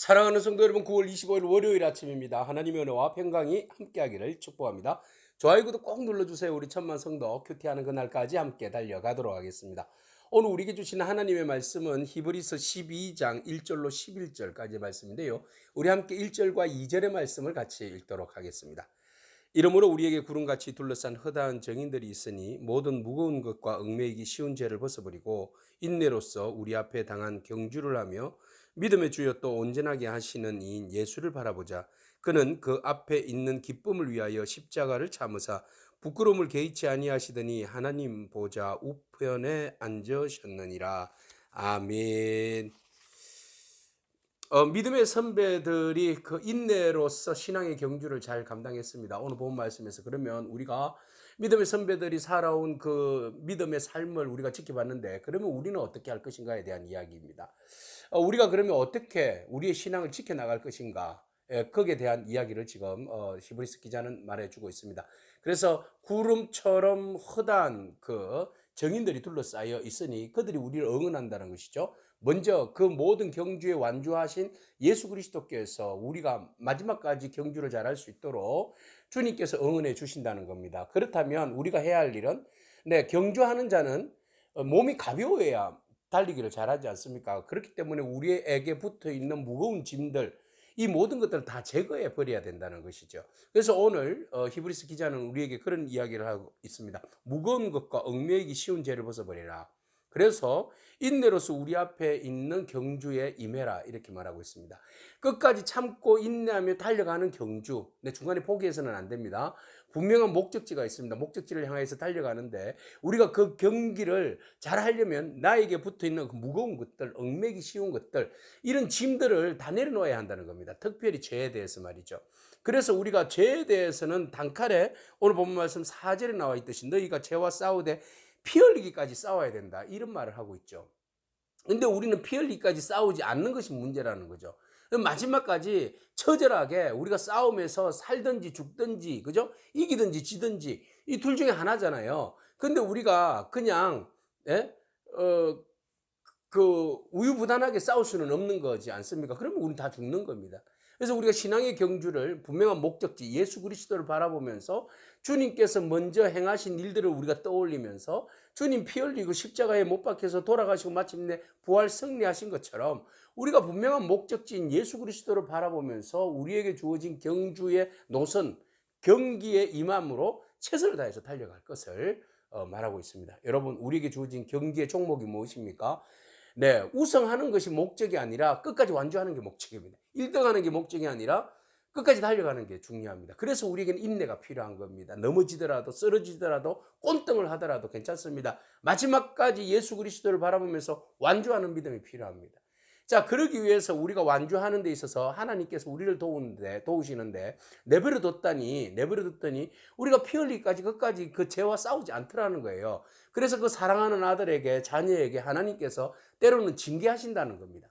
사랑하는 성도 여러분, 9월 25일 월요일 아침입니다. 하나님의 은혜와 평강이 함께하기를 축복합니다. 좋아요, 구독 꼭 눌러주세요. 우리 천만 성도 큐티하는 그날까지 함께 달려가도록 하겠습니다. 오늘 우리에게 주시는 하나님의 말씀은 히브리서 12장 1절로 11절까지의 말씀인데요. 우리 함께 1절과 2절의 말씀을 같이 읽도록 하겠습니다. 이러므로 우리에게 구름같이 둘러싼 허다한 정인들이 있으니 모든 무거운 것과 얽매이기 쉬운 죄를 벗어버리고 인내로써 우리 앞에 당한 경주를 하며 믿음의 주여 또 온전하게 하시는 이인 예수를 바라보자. 그는 그 앞에 있는 기쁨을 위하여 십자가를 참으사 부끄러움을 개의치 아니하시더니 하나님 보좌 우편에 앉으셨느니라. 아멘. 믿음의 선배들이 그 인내로서 신앙의 경주를 잘 감당했습니다. 오늘 본 말씀에서 그러면 우리가 믿음의 선배들이 살아온 그 믿음의 삶을 우리가 지켜봤는데, 그러면 우리는 어떻게 할 것인가에 대한 이야기입니다. 우리가 그러면 어떻게 우리의 신앙을 지켜나갈 것인가, 거기에 대한 이야기를 지금 히브리서 기자는 말해주고 있습니다. 그래서 구름처럼 허다한 그 정인들이 둘러싸여 있으니 그들이 우리를 응원한다는 것이죠. 먼저 그 모든 경주에 완주하신 예수 그리스도께서 우리가 마지막까지 경주를 잘할 수 있도록 주님께서 응원해 주신다는 겁니다. 그렇다면 우리가 해야 할 일은, 경주하는 자는 몸이 가벼워야 달리기를 잘하지 않습니까? 그렇기 때문에 우리에게 붙어 있는 무거운 짐들, 이 모든 것들을 다 제거해 버려야 된다는 것이죠. 그래서 오늘 히브리서 기자는 우리에게 그런 이야기를 하고 있습니다. 무거운 것과 얽매이기 쉬운 죄를 벗어버리라. 그래서 인내로서 우리 앞에 있는 경주에 임해라, 이렇게 말하고 있습니다. 끝까지 참고 인내하며 달려가는 경주, 중간에 포기해서는 안 됩니다. 분명한 목적지가 있습니다. 목적지를 향해서 달려가는데 우리가 그 경기를 잘 하려면 나에게 붙어있는 그 무거운 것들, 얽매기 쉬운 것들, 이런 짐들을 다 내려놓아야 한다는 겁니다. 특별히 죄에 대해서 말이죠. 그래서 우리가 죄에 대해서는 단칼에 오늘 본문 말씀 4절에 나와 있듯이 너희가 죄와 싸우되 피 흘리기까지 싸워야 된다, 이런 말을 하고 있죠. 근데 우리는 피 흘리기까지 싸우지 않는 것이 문제라는 거죠. 마지막까지 처절하게 우리가 싸움에서 살든지 죽든지, 그죠? 이기든지 지든지 이 둘 중에 하나잖아요. 근데 우리가 그냥, 예? 우유부단하게 싸울 수는 없는 거지 않습니까? 그러면 우리는 다 죽는 겁니다. 그래서 우리가 신앙의 경주를 분명한 목적지 예수 그리스도를 바라보면서 주님께서 먼저 행하신 일들을 우리가 떠올리면서 주님 피 흘리고 십자가에 못 박혀서 돌아가시고 마침내 부활 승리하신 것처럼 우리가 분명한 목적지인 예수 그리스도를 바라보면서 우리에게 주어진 경주의 노선, 경기에 임함으로 최선을 다해서 달려갈 것을 말하고 있습니다. 여러분, 우리에게 주어진 경기의 종목이 무엇입니까? 우승하는 것이 목적이 아니라 끝까지 완주하는 게 목적입니다. 1등하는 게 목적이 아니라 끝까지 달려가는 게 중요합니다. 그래서 우리에게는 인내가 필요한 겁니다. 넘어지더라도 쓰러지더라도 꼰등을 하더라도 괜찮습니다. 마지막까지 예수 그리스도를 바라보면서 완주하는 믿음이 필요합니다. 자, 그러기 위해서 우리가 완주하는 데 있어서 하나님께서 우리를 도우시는데 내버려뒀더니 우리가 피 흘리기까지 끝까지 그 죄와 싸우지 않더라는 거예요. 그래서 그 사랑하는 아들에게, 자녀에게 하나님께서 때로는 징계하신다는 겁니다.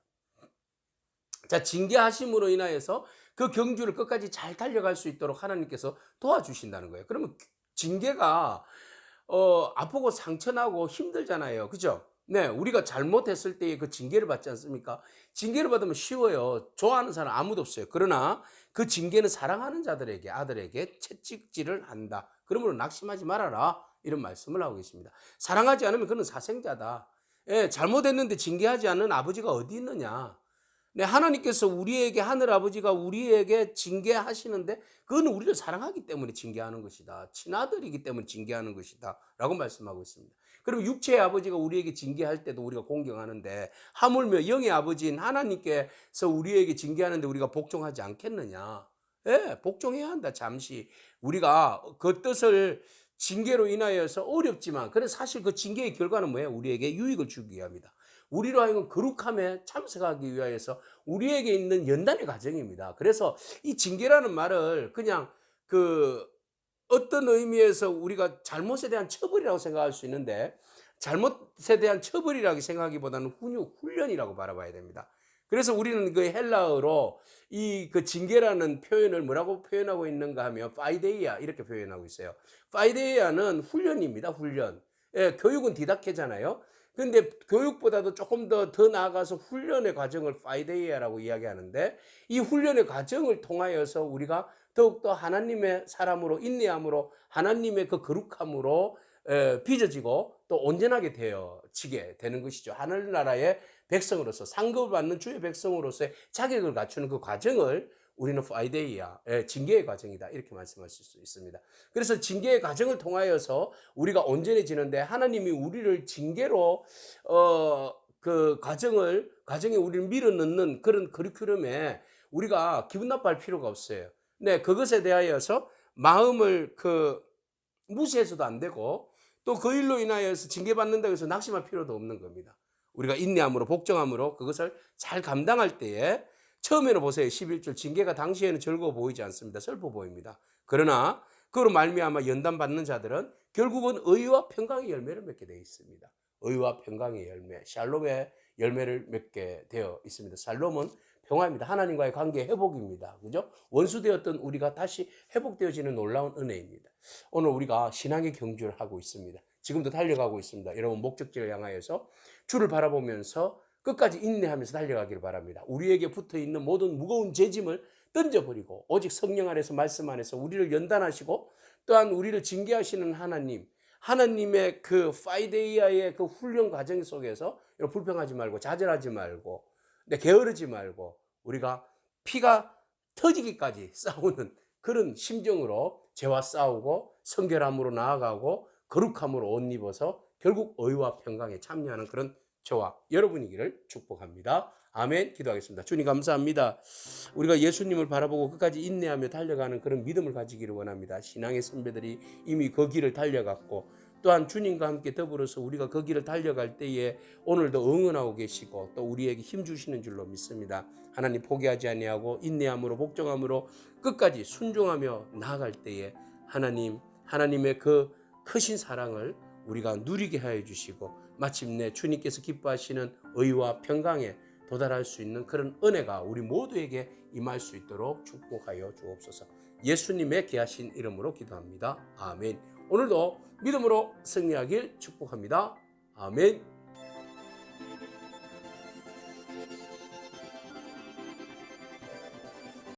자, 징계하심으로 인하여서 그 경주를 끝까지 잘 달려갈 수 있도록 하나님께서 도와주신다는 거예요. 그러면 징계가 아프고 상처나고 힘들잖아요. 그죠? 우리가 잘못했을 때에 그 징계를 받지 않습니까? 징계를 받으면 쉬워요. 좋아하는 사람 아무도 없어요. 그러나 그 징계는 사랑하는 자들에게, 아들에게 채찍질을 한다. 그러므로 낙심하지 말아라, 이런 말씀을 하고 계십니다. 사랑하지 않으면 그는 사생자다. 잘못했는데 징계하지 않는 아버지가 어디 있느냐? 하나님께서 우리에게, 하늘 아버지가 우리에게 징계하시는데 그건 우리를 사랑하기 때문에 징계하는 것이다. 친아들이기 때문에 징계하는 것이다, 라고 말씀하고 있습니다. 그럼 육체의 아버지가 우리에게 징계할 때도 우리가 공경하는데 하물며 영의 아버지인 하나님께서 우리에게 징계하는데 우리가 복종하지 않겠느냐? 복종해야 한다. 잠시 우리가 그 뜻을, 징계로 인하여서 어렵지만, 그래서 사실 그 징계의 결과는 뭐예요? 우리에게 유익을 주기 위함이다. 우리로 하여금 거룩함에 참석하기 위하여서 우리에게 있는 연단의 과정입니다. 그래서 이 징계라는 말을 그냥 어떤 의미에서 우리가 잘못에 대한 처벌이라고 생각할 수 있는데, 잘못에 대한 처벌이라고 생각하기보다는 훈련이라고 바라봐야 됩니다. 그래서 우리는 그 헬라어로 그 징계라는 표현을 뭐라고 표현하고 있는가 하면 파이데이아, 이렇게 표현하고 있어요. 파이데이아는 훈련입니다. 훈련. 교육은 디다케잖아요. 근데 교육보다도 조금 더 나아가서 훈련의 과정을 파이데이아라고 이야기하는데, 이 훈련의 과정을 통하여서 우리가 더욱더 하나님의 사람으로 인내함으로 하나님의 그 거룩함으로 빚어지고 또 온전하게 되어지게 되는 것이죠. 하늘나라의 백성으로서, 상급을 받는 주의 백성으로서의 자격을 갖추는 그 과정을 우리는 파이데이아, 징계의 과정이다, 이렇게 말씀하실 수 있습니다. 그래서 징계의 과정을 통하여서 우리가 온전해지는데, 하나님이 우리를 징계로 그 과정에 우리를 밀어넣는 그런 커리큘럼에 우리가 기분 나빠할 필요가 없어요. 네, 그것에 대하여서 마음을 무시해서도 안 되고, 또 그 일로 인하여서 징계받는다고 해서 낙심할 필요도 없는 겁니다. 우리가 인내함으로, 복종함으로 그것을 잘 감당할 때에, 처음에는 보세요. 11절, 징계가 당시에는 즐거워 보이지 않습니다. 슬퍼 보입니다. 그러나 그로 말미암아 연단받는 자들은 결국은 의와 평강의 열매를 맺게 되어 있습니다. 의와 평강의 열매, 샬롬의 열매를 맺게 되어 있습니다. 샬롬은 평화입니다. 하나님과의 관계 회복입니다. 그죠? 원수되었던 우리가 다시 회복되어지는 놀라운 은혜입니다. 오늘 우리가 신앙의 경주를 하고 있습니다. 지금도 달려가고 있습니다. 여러분, 목적지를 향하여서 주를 바라보면서 끝까지 인내하면서 달려가기를 바랍니다. 우리에게 붙어있는 모든 무거운 죄짐을 던져버리고 오직 성령 안에서, 말씀 안에서 우리를 연단하시고 또한 우리를 징계하시는 하나님의 그 파이데이아의 그 훈련 과정 속에서 불평하지 말고, 좌절하지 말고, 게으르지 말고, 우리가 피가 터지기까지 싸우는 그런 심정으로 죄와 싸우고 성결함으로 나아가고 거룩함으로 옷 입어서 결국 의와 평강에 참여하는 그런 저와 여러분이기를 축복합니다. 아멘. 기도하겠습니다. 주님, 감사합니다. 우리가 예수님을 바라보고 끝까지 인내하며 달려가는 그런 믿음을 가지기를 원합니다. 신앙의 선배들이 이미 그 길을 달려갔고, 또한 주님과 함께 더불어서 우리가 그 길을 달려갈 때에 오늘도 응원하고 계시고 또 우리에게 힘 주시는 줄로 믿습니다. 하나님, 포기하지 아니하고 인내함으로, 복종함으로 끝까지 순종하며 나아갈 때에 하나님의 그 크신 사랑을 우리가 누리게 하여 주시고, 마침내 주님께서 기뻐하시는 의와 평강에 도달할 수 있는 그런 은혜가 우리 모두에게 임할 수 있도록 축복하여 주옵소서. 예수님의 귀하신 이름으로 기도합니다. 아멘. 오늘도 믿음으로 승리하길 축복합니다. 아멘.